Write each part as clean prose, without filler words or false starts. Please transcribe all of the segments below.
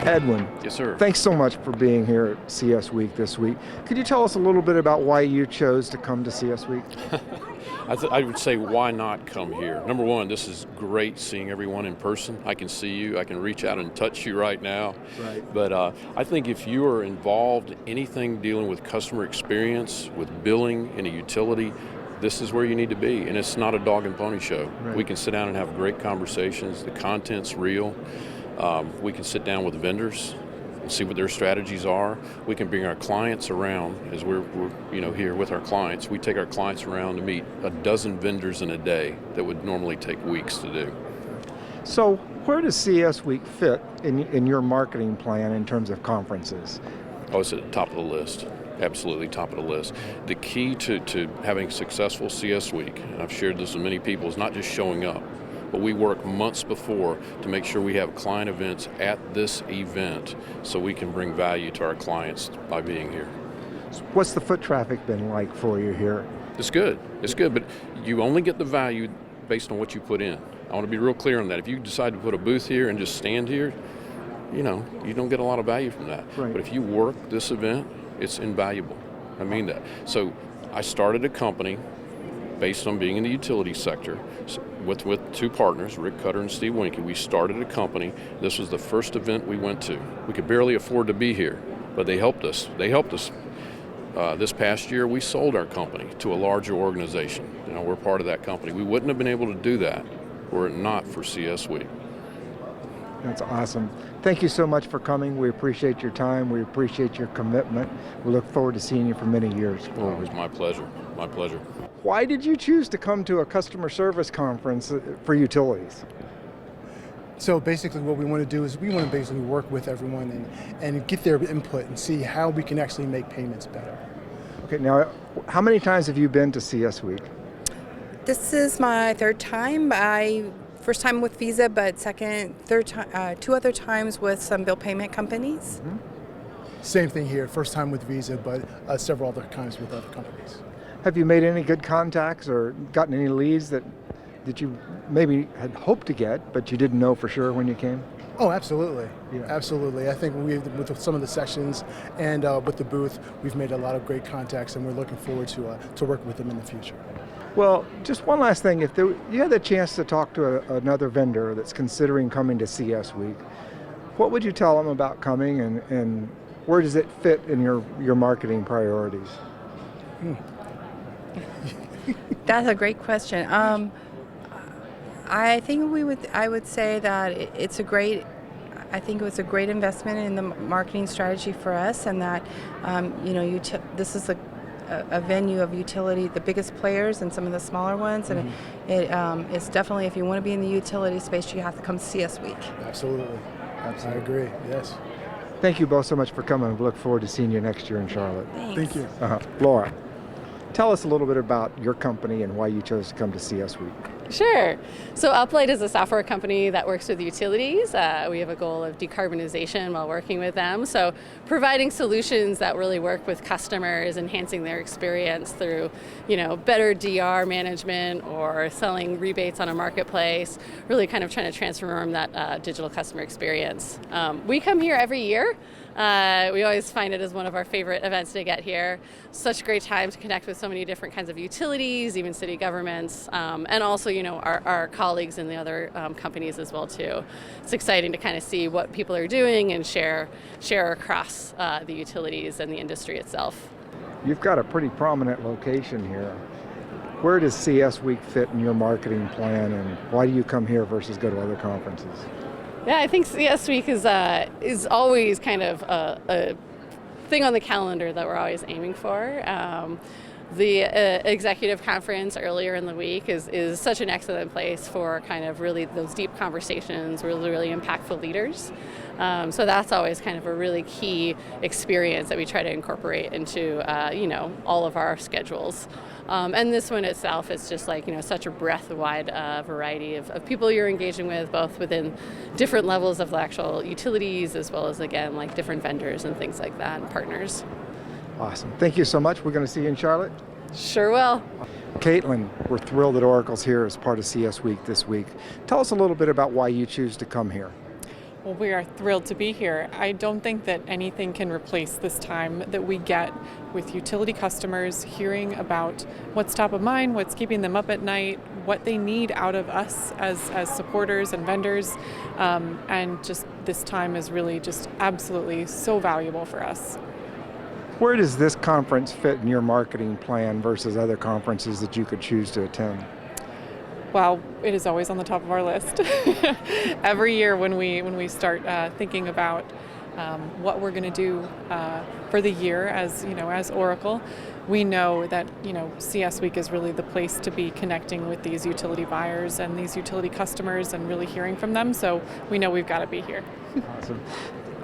Edwin, Yes, sir. thanks so much for being here at CS Week this week. Could you tell us a little bit about why you chose to come to CS Week? I would say, why not come here? Number one, this is great seeing everyone in person. I can see you. I can reach out and touch you right now. Right. But I think if you are involved in anything dealing with customer experience, with billing in a utility, this is where you need to be. And it's not a dog and pony show. Right. We can sit down and have great conversations. The content's real. We can sit down with vendors and see what their strategies are. We can bring our clients around as we're here with our clients. We take our clients around to meet a dozen vendors in a day that would normally take weeks to do. So where does CS Week fit in your marketing plan in terms of conferences? Oh, it's at the top of the list. Absolutely top of the list. The key to having successful CS Week, and I've shared this with many people, is not just showing up, but we work months before to make sure we have client events at this event so we can bring value to our clients by being here. What's the foot traffic been like for you here? It's good, but you only get the value based on what you put in. I want to be real clear on that. If you decide to put a booth here and just stand here, you don't get a lot of value from that. Right. But if you work this event, it's invaluable. I mean that. So I started a company based on being in the utility sector with two partners, Rick Cutter and Steve Winke. We started a company. This was the first event we went to. We could barely afford to be here, but they helped us. This past year, we sold our company to a larger organization. We're part of that company. We wouldn't have been able to do that were it not for CS Week. That's awesome. Thank you so much for coming. We appreciate your time. We appreciate your commitment. We look forward to seeing you for many years It forward. was my pleasure. My pleasure. Why did you choose to come to a customer service conference for utilities? So basically what we want to do is we want to basically work with everyone and get their input and see how we can actually make payments better. Okay, now, how many times have you been to CS Week? This is my third time. First time with Visa, but third time, two other times with some bill payment companies. Mm-hmm. Same thing here, first time with Visa, but several other times with other companies. Have you made any good contacts or gotten any leads that you maybe had hoped to get, but you didn't know for sure when you came? Oh, absolutely. Yeah. Absolutely. I think with some of the sessions and with the booth, we've made a lot of great contacts, and we're looking forward to work with them in the future. Well, just one last thing. If you had the chance to talk to another vendor that's considering coming to CS Week, what would you tell them about coming, and where does it fit in your marketing priorities? That's a great question. I think I would say that it's a great. I think it was a great investment in the marketing strategy for us, and that this is a venue of utility, the biggest players and some of the smaller ones, and it's definitely, if you want to be in the utility space, you have to come to CS Week. Absolutely. I agree. Yes. Thank you both so much for coming. We look forward to seeing you next year in Charlotte. Thanks. Thank you. Laura, tell us a little bit about your company and why you chose to come to CS Week. Sure. So Uplight is a software company that works with utilities. We have a goal of decarbonization while working with them. So providing solutions that really work with customers, enhancing their experience through, better DR management or selling rebates on a marketplace, really kind of trying to transform that digital customer experience. We come here every year. We always find it as one of our favorite events to get here. Such a great time to connect with so many different kinds of utilities, even city governments, and also, our colleagues in the other companies as well too. It's exciting to kind of see what people are doing and share across the utilities and the industry itself. You've got a pretty prominent location here. Where does CS Week fit in your marketing plan, and why do you come here versus go to other conferences? Yeah, I think CS Week is always kind of a thing on the calendar that we're always aiming for. The executive conference earlier in the week is such an excellent place for kind of really those deep conversations, really impactful leaders. So that's always kind of a really key experience that we try to incorporate into all of our schedules. And this one itself is just such a breadth-wide variety of people you're engaging with, both within different levels of the actual utilities as well as, again, different vendors and things like that and partners. Awesome. Thank you so much. We're going to see you in Charlotte. Sure will. Caitlin, we're thrilled that Oracle's here as part of CS Week this week. Tell us a little bit about why you choose to come here. Well, we are thrilled to be here. I don't think that anything can replace this time that we get with utility customers, hearing about what's top of mind, what's keeping them up at night, what they need out of us as supporters and vendors. And just this time is really just absolutely so valuable for us. Where does this conference fit in your marketing plan versus other conferences that you could choose to attend? Well, it is always on the top of our list. Every year when we start thinking about what we're going to do for the year as Oracle, we know that CS Week is really the place to be connecting with these utility buyers and these utility customers and really hearing from them. So we know we've got to be here. Awesome.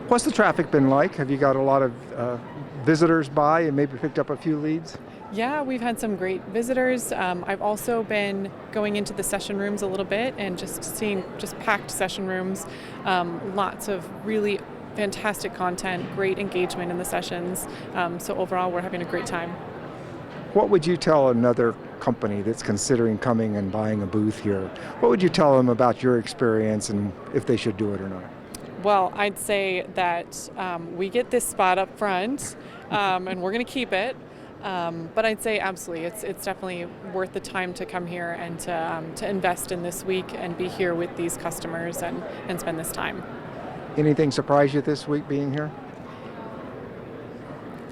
What's the traffic been like? Have you got a lot of visitors by and maybe picked up a few leads? Yeah, we've had some great visitors. I've also been going into the session rooms a little bit and just seeing packed session rooms, lots of really fantastic content, great engagement in the sessions. So overall, we're having a great time. What would you tell another company that's considering coming and buying a booth here? What would you tell them about your experience and if they should do it or not? Well, I'd say that we get this spot up front, and we're going to keep it. But I'd say absolutely, it's definitely worth the time to come here and to invest in this week and be here with these customers and spend this time. Anything surprise you this week being here?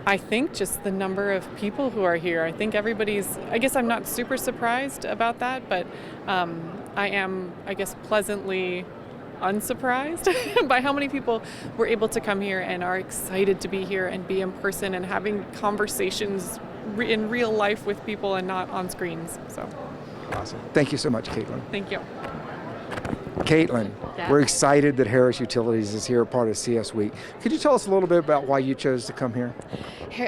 I think just the number of people who are here. I think I guess I'm not super surprised about that, but I am, I guess, pleasantly unsurprised by how many people were able to come here and are excited to be here and be in person and having conversations in real life with people and not on screens. So, awesome. Thank you so much, Caitlin. thank you. Caitlin, we're excited that Harris Utilities is here, part of CS Week. Could you tell us a little bit about why you chose to come here?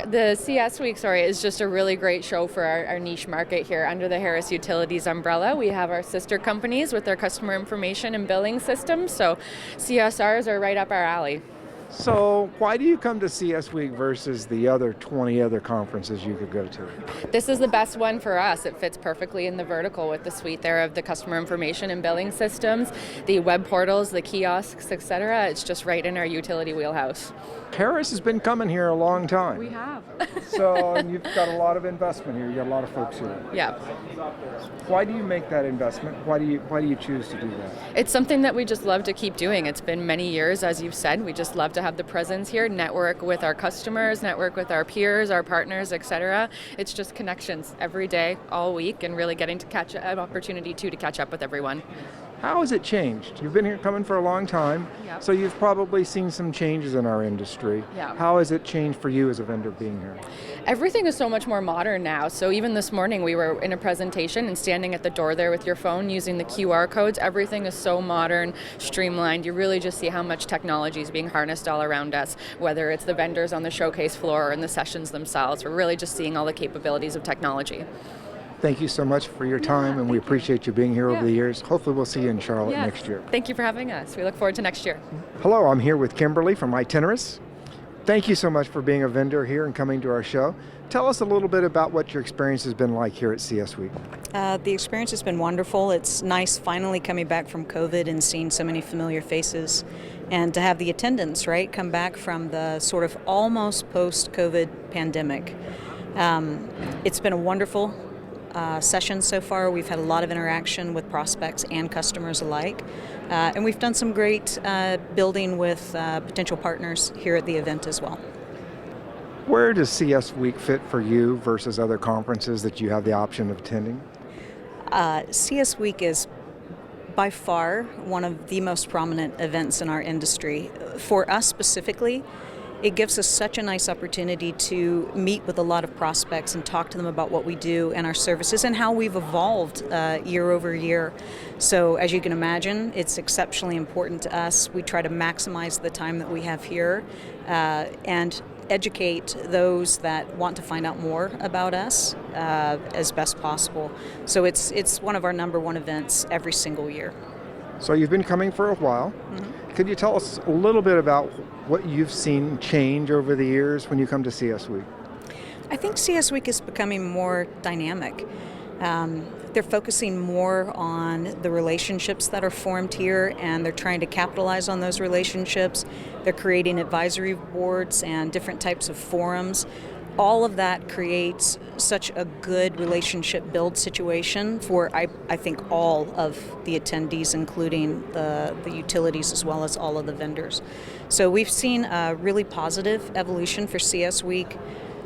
The CS Week, is just a really great show for our niche market here under the Harris Utilities umbrella. We have our sister companies with their customer information and billing systems, so CSRs are right up our alley. So why do you come to CS Week versus the other 20 other conferences you could go to? This is the best one for us. It fits perfectly in the vertical with the suite there of the customer information and billing systems, the web portals, the kiosks, etc. It's just right in our utility wheelhouse. Harris has been coming here a long time. We have. So you've got a lot of investment here. You got a lot of folks here. Yeah. Why do you make that investment? Why do you choose to do that? It's something that we just love to keep doing. It's been many years, as you've said. We just love to have the presence here, network with our customers, network with our peers, our partners, etc. It's just connections every day, all week, and really getting to catch an opportunity to catch up with everyone. How has it changed? You've been here coming for a long time, Yep. so you've probably seen some changes in our industry. Yeah. How has it changed for you as a vendor being here? Everything is so much more modern now. So even this morning we were in a presentation and standing at the door there with your phone using the QR codes. Everything is so modern, streamlined. You really just see how much technology is being harnessed all around us, whether it's the vendors on the showcase floor or in the sessions themselves. We're really just seeing all the capabilities of technology. Thank you so much for your time, and we appreciate you being here over the years. Hopefully we'll see you in Charlotte next year. Thank you for having us. We look forward to next year. Hello, I'm here with Kimberly from Itinerus. Thank you so much for being a vendor here and coming to our show. Tell us a little bit about what your experience has been like here at CS Week. The experience has been wonderful. It's nice finally coming back from COVID and seeing so many familiar faces, and to have the attendance, come back from the sort of almost post-COVID pandemic. It's been a wonderful session so far. We've had a lot of interaction with prospects and customers alike. And we've done some great building with potential partners here at the event as well. Where does CS Week fit for you versus other conferences that you have the option of attending? CS Week is by far one of the most prominent events in our industry. For us specifically, it gives us such a nice opportunity to meet with a lot of prospects and talk to them about what we do and our services and how we've evolved year over year. So as you can imagine, it's exceptionally important to us. We try to maximize the time that we have here and educate those that want to find out more about us as best possible. So it's one of our number one events every single year. So you've been coming for a while. Mm-hmm. Could you tell us a little bit about what you've seen change over the years when you come to CS Week? I think CS Week is becoming more dynamic. They're focusing more on the relationships that are formed here, and they're trying to capitalize on those relationships. They're creating advisory boards and different types of forums. All of that creates such a good relationship build situation for, I think, all of the attendees, including the utilities as well as all of the vendors. So we've seen a really positive evolution for CS Week.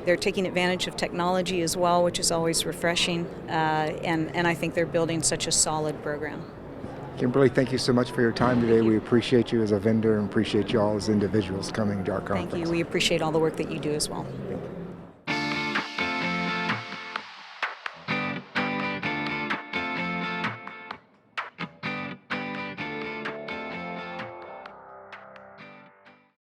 They're taking advantage of technology as well, which is always refreshing, and I think they're building such a solid program. Kimberly, thank you so much for your time today. We appreciate you as a vendor and appreciate you all as individuals coming to our conference. Thank you. We appreciate all the work that you do as well.